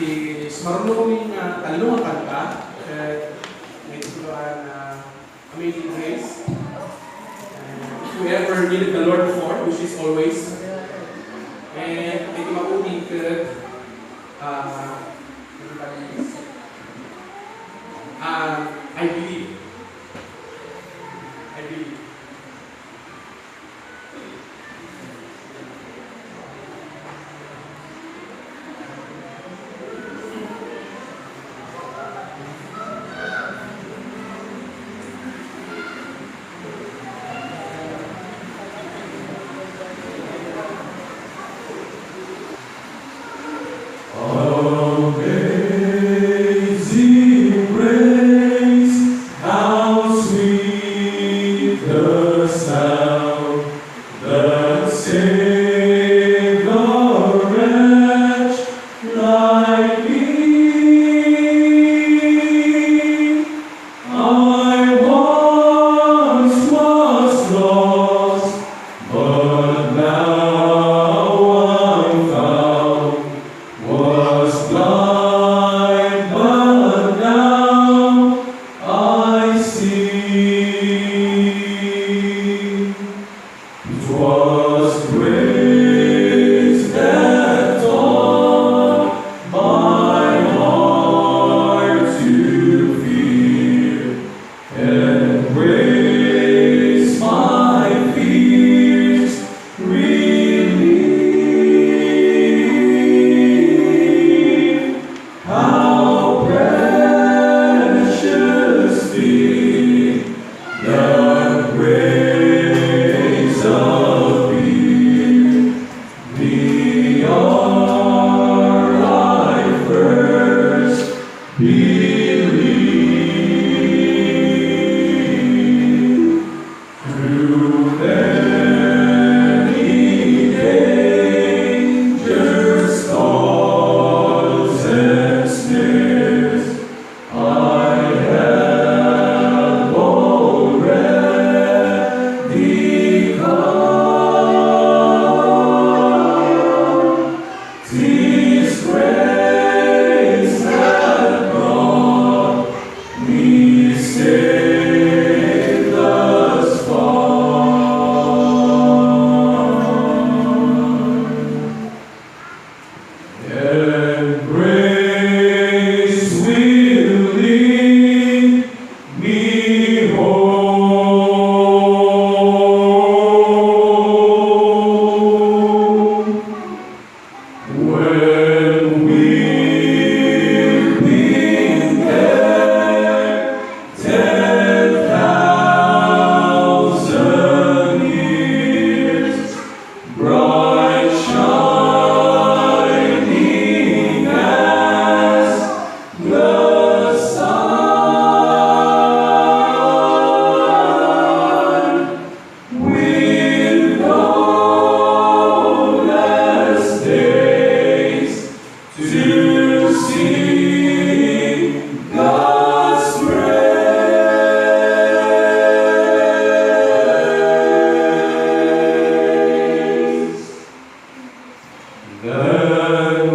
Is marunong kaming talong ang kanta. May tuluan na Amazing Grace. If you ever needed the Lord before, which is always. And may mabuting ka I believe. I believe. Amazing grace, how sweet the sound that saved a wretch like me. I once was lost, but now I'm found. Was blind, but now I see. 'Twas grace that taught my heart to fear, and grace my fears relieved. How precious thing the grace appeared, the hour I first believed. Through many dangers, toils, and snares, I have already come. 'Tis grace that brought me safe thus far. And grace will lead me home. When we've been there 10,000 years, bright shining as the sun, with no less days to sing God's praise. Then